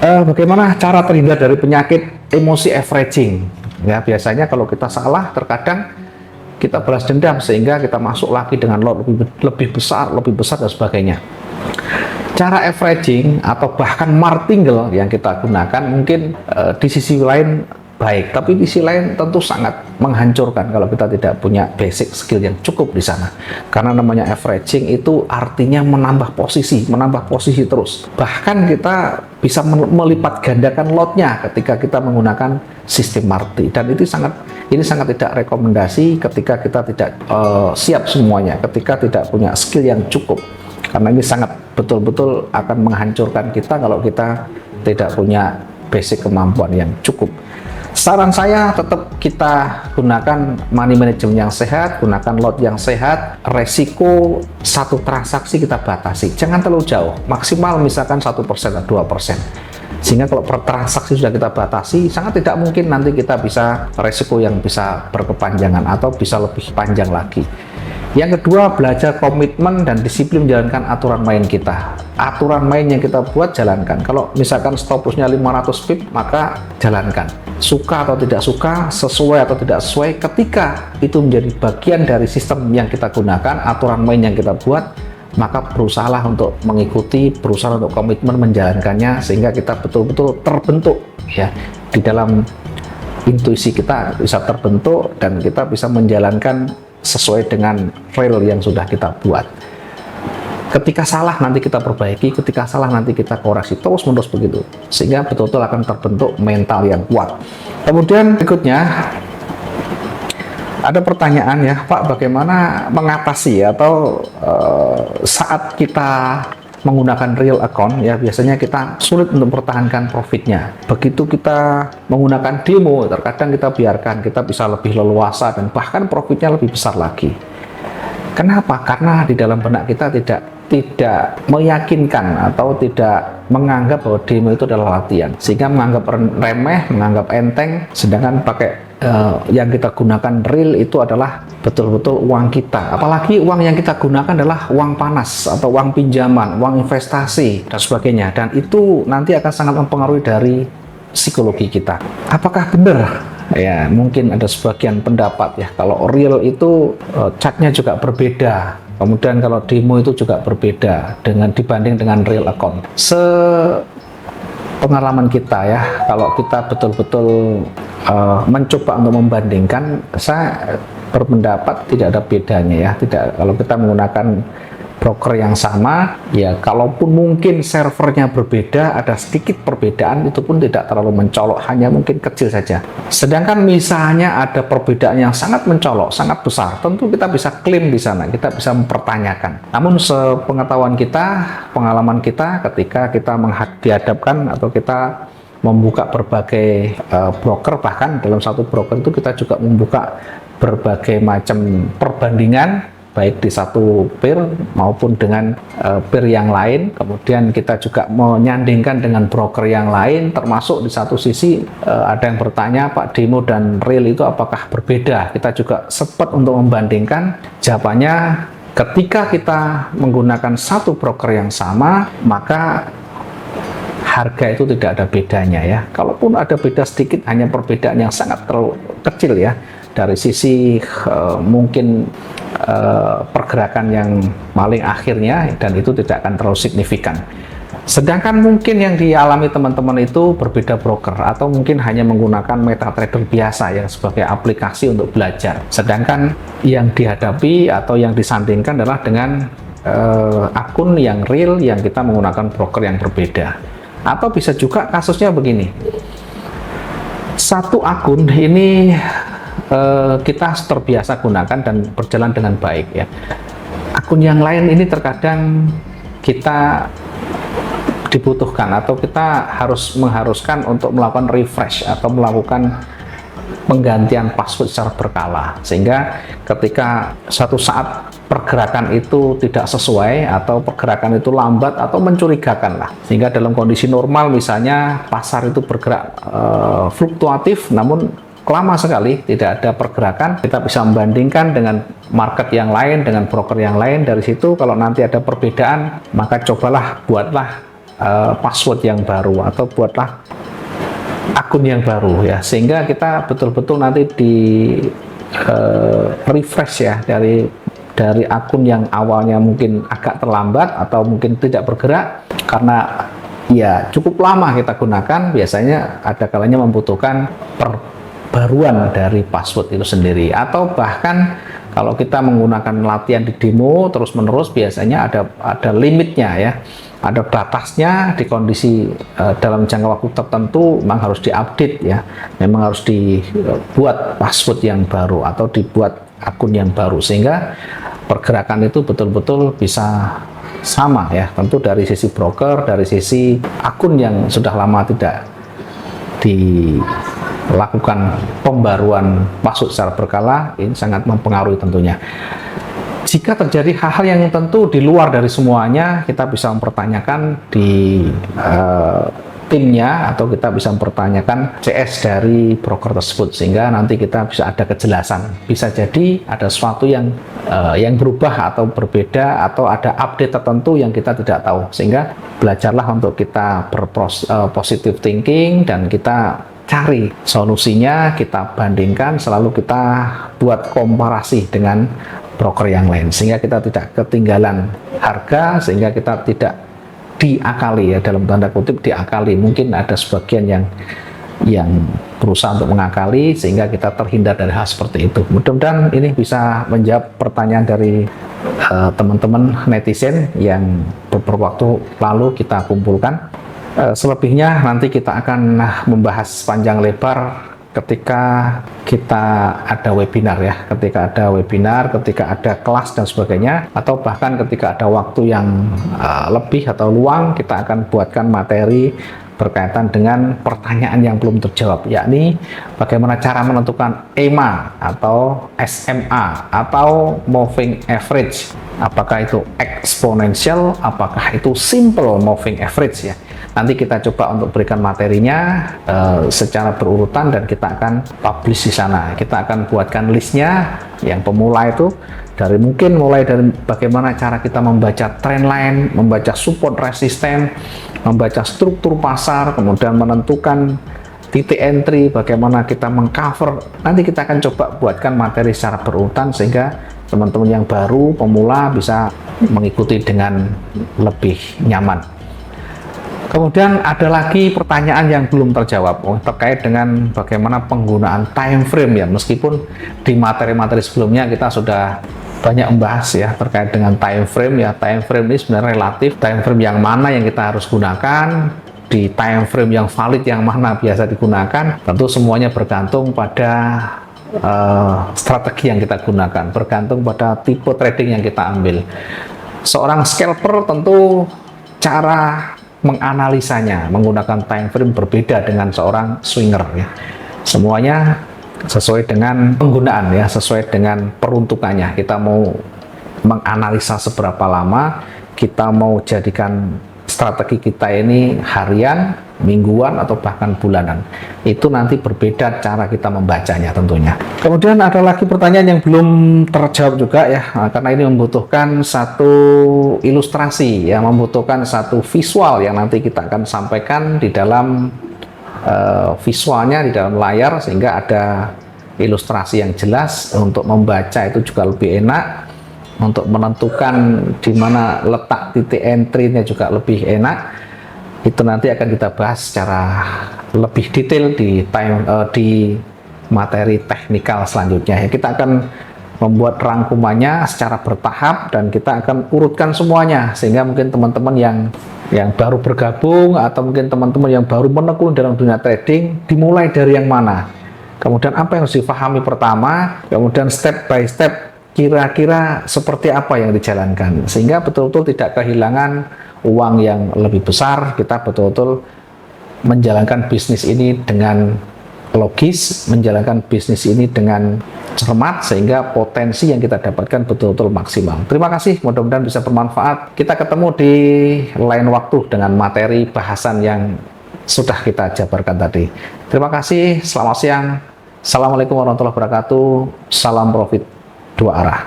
Bagaimana cara terhindar dari penyakit emosi averaging? Ya, biasanya kalau kita salah, terkadang kita balas dendam sehingga kita masuk lagi dengan lot lebih besar dan sebagainya. Cara averaging atau bahkan martingale yang kita gunakan mungkin di sisi lain baik, tapi di sisi lain tentu sangat menghancurkan kalau kita tidak punya basic skill yang cukup di sana. Karena namanya averaging itu artinya menambah posisi terus. Bahkan kita bisa melipat gandakan lotnya ketika kita menggunakan sistem Marti, dan ini sangat tidak rekomendasi ketika kita tidak siap semuanya, ketika tidak punya skill yang cukup. Karena ini sangat betul-betul akan menghancurkan kita kalau kita tidak punya basic kemampuan yang cukup. Saran saya tetap kita gunakan money management yang sehat, gunakan lot yang sehat, resiko satu transaksi kita batasi, jangan terlalu jauh, maksimal misalkan 1% atau 2%. Sehingga kalau per transaksi sudah kita batasi, sangat tidak mungkin nanti kita bisa resiko yang bisa berkepanjangan atau bisa lebih panjang lagi. Yang kedua, belajar komitmen dan disiplin menjalankan aturan main kita. Aturan main yang kita buat, jalankan. Kalau misalkan stop lossnya 500 pip, maka jalankan. Suka atau tidak suka, sesuai atau tidak sesuai, ketika itu menjadi bagian dari sistem yang kita gunakan, aturan main yang kita buat, maka berusahalah untuk mengikuti, berusaha untuk komitmen menjalankannya, sehingga kita betul-betul terbentuk ya di dalam intuisi kita, bisa terbentuk dan kita bisa menjalankan sesuai dengan rel yang sudah kita buat. Ketika salah nanti kita perbaiki, ketika salah nanti kita koreksi, terus menerus begitu, sehingga betul-betul akan terbentuk mental yang kuat. Kemudian berikutnya ada pertanyaan ya, Pak, bagaimana mengatasi atau saat kita menggunakan real account ya, biasanya kita sulit untuk mempertahankan profitnya. Begitu kita menggunakan demo, terkadang kita biarkan, kita bisa lebih leluasa dan bahkan profitnya lebih besar lagi. Kenapa? Karena di dalam benak kita tidak meyakinkan atau tidak menganggap bahwa demo itu adalah latihan, sehingga menganggap remeh, menganggap enteng, sedangkan pakai yang kita gunakan real itu adalah betul-betul uang kita. Apalagi uang yang kita gunakan adalah uang panas atau uang pinjaman, uang investasi dan sebagainya, dan itu nanti akan sangat mempengaruhi dari psikologi kita. Apakah benar? Ya, mungkin ada sebagian pendapat ya, kalau real itu chartnya juga berbeda, kemudian kalau demo itu juga berbeda dibanding dengan real account. Pengalaman kita ya, kalau kita betul-betul mencoba untuk membandingkan, saya berpendapat tidak ada bedanya ya. Kalau kita menggunakan broker yang sama ya, kalaupun mungkin servernya berbeda, ada sedikit perbedaan, itu pun tidak terlalu mencolok, hanya mungkin kecil saja. Sedangkan misalnya ada perbedaan yang sangat mencolok, sangat besar, tentu kita bisa klaim di sana, kita bisa mempertanyakan. Namun sepengetahuan kita, pengalaman kita, ketika kita dihadapkan atau kita membuka berbagai broker, bahkan dalam satu broker itu kita juga membuka berbagai macam perbandingan, baik di satu peer maupun dengan peer yang lain. Kemudian kita juga menyandingkan dengan broker yang lain, termasuk di satu sisi ada yang bertanya, Pak, demo dan real itu apakah berbeda? Kita juga sempat untuk membandingkan. Jawabannya, ketika kita menggunakan satu broker yang sama, maka harga itu tidak ada bedanya ya. Kalaupun ada beda sedikit, hanya perbedaan yang sangat terlalu kecil ya, dari sisi mungkin pergerakan yang paling akhirnya, dan itu tidak akan terlalu signifikan. Sedangkan mungkin yang dialami teman-teman itu berbeda broker, atau mungkin hanya menggunakan MetaTrader biasa yang sebagai aplikasi untuk belajar. Sedangkan yang dihadapi atau yang disandingkan adalah dengan akun yang real yang kita menggunakan broker yang berbeda. Atau bisa juga kasusnya begini, satu akun ini kita terbiasa gunakan dan berjalan dengan baik ya. Akun yang lain ini terkadang kita dibutuhkan atau kita mengharuskan untuk melakukan refresh atau melakukan penggantian password secara berkala, sehingga ketika suatu saat pergerakan itu tidak sesuai atau pergerakan itu lambat atau mencurigakan lah, sehingga dalam kondisi normal misalnya pasar itu bergerak fluktuatif, namun lama sekali tidak ada pergerakan, kita bisa membandingkan dengan market yang lain, dengan broker yang lain. Dari situ kalau nanti ada perbedaan, maka cobalah buatlah password yang baru atau buatlah akun yang baru ya, sehingga kita betul-betul nanti di refresh ya dari akun yang awalnya mungkin agak terlambat atau mungkin tidak bergerak karena ya cukup lama kita gunakan. Biasanya ada kalanya membutuhkan perbaruan dari password itu sendiri, atau bahkan kalau kita menggunakan latihan di demo terus-menerus, biasanya ada limitnya ya, ada batasnya di kondisi dalam jangka waktu tertentu memang harus diupdate ya, memang harus dibuat password yang baru atau dibuat akun yang baru, sehingga pergerakan itu betul-betul bisa sama ya, tentu dari sisi broker, dari sisi akun yang sudah lama tidak dilakukan pembaruan password secara berkala, ini sangat mempengaruhi tentunya. Jika terjadi hal-hal yang tentu di luar dari semuanya, kita bisa mempertanyakan di timnya, atau kita bisa mempertanyakan CS dari broker tersebut, sehingga nanti kita bisa ada kejelasan. Bisa jadi ada sesuatu yang berubah atau berbeda, atau ada update tertentu yang kita tidak tahu, sehingga belajarlah untuk kita berpositive thinking dan kita cari solusinya, kita bandingkan, selalu kita buat komparasi dengan broker yang lain, sehingga kita tidak ketinggalan harga, sehingga kita tidak diakali ya, dalam tanda kutip diakali. Mungkin ada sebagian yang berusaha untuk mengakali, sehingga kita terhindar dari hal seperti itu. Mudah-mudahan ini bisa menjawab pertanyaan dari teman-teman netizen yang beberapa waktu lalu kita kumpulkan. Selebihnya nanti kita akan membahas panjang lebar ketika kita ada webinar ya, ketika ada kelas dan sebagainya, atau bahkan ketika ada waktu yang lebih atau luang, kita akan buatkan materi berkaitan dengan pertanyaan yang belum terjawab, yakni bagaimana cara menentukan EMA atau SMA atau moving average, apakah itu exponential, apakah itu simple moving average ya. Nanti kita coba untuk berikan materinya secara berurutan, dan kita akan publish di sana. Kita akan buatkan listnya. Yang pemula itu mulai dari bagaimana cara kita membaca trendline, membaca support resisten, membaca struktur pasar, kemudian menentukan titik entry, bagaimana kita mengcover. Nanti kita akan coba buatkan materi secara berurutan, sehingga teman-teman yang baru pemula bisa mengikuti dengan lebih nyaman. Kemudian ada lagi pertanyaan yang belum terjawab terkait dengan bagaimana penggunaan time frame ya, meskipun di materi-materi sebelumnya kita sudah banyak membahas ya terkait dengan time frame ya. Time frame ini sebenarnya relatif, time frame yang mana yang kita harus gunakan, di time frame yang valid yang mana biasa digunakan, tentu semuanya bergantung pada strategi yang kita gunakan, bergantung pada tipe trading yang kita ambil. Seorang scalper tentu cara menganalisanya menggunakan time frame berbeda dengan seorang swinger ya. Semuanya sesuai dengan penggunaan ya, sesuai dengan peruntukannya. Kita mau menganalisa seberapa lama, kita mau jadikan strategi kita ini harian, mingguan, atau bahkan bulanan. Itu nanti berbeda cara kita membacanya tentunya. Kemudian ada lagi pertanyaan yang belum terjawab juga ya, karena ini membutuhkan satu ilustrasi ya, membutuhkan satu visual yang nanti kita akan sampaikan di dalam visualnya di dalam layar, sehingga ada ilustrasi yang jelas untuk membaca itu juga lebih enak. Untuk menentukan di mana letak titik entry-nya juga lebih enak. Itu nanti akan kita bahas secara lebih detail di materi teknikal selanjutnya. Kita akan membuat rangkumannya secara bertahap, dan kita akan urutkan semuanya, sehingga mungkin teman-teman yang baru bergabung, atau mungkin teman-teman yang baru menekun dalam dunia trading, dimulai dari yang mana, kemudian apa yang harus dipahami pertama, kemudian step by step kira-kira seperti apa yang dijalankan, sehingga betul-betul tidak kehilangan uang yang lebih besar. Kita betul-betul menjalankan bisnis ini dengan logis, menjalankan bisnis ini dengan cermat, sehingga potensi yang kita dapatkan betul-betul maksimal. Terima kasih, mudah-mudahan bisa bermanfaat. Kita ketemu di lain waktu dengan materi bahasan yang sudah kita jabarkan tadi. Terima kasih, selamat siang. Assalamualaikum warahmatullahi wabarakatuh. Salam profit dua arah.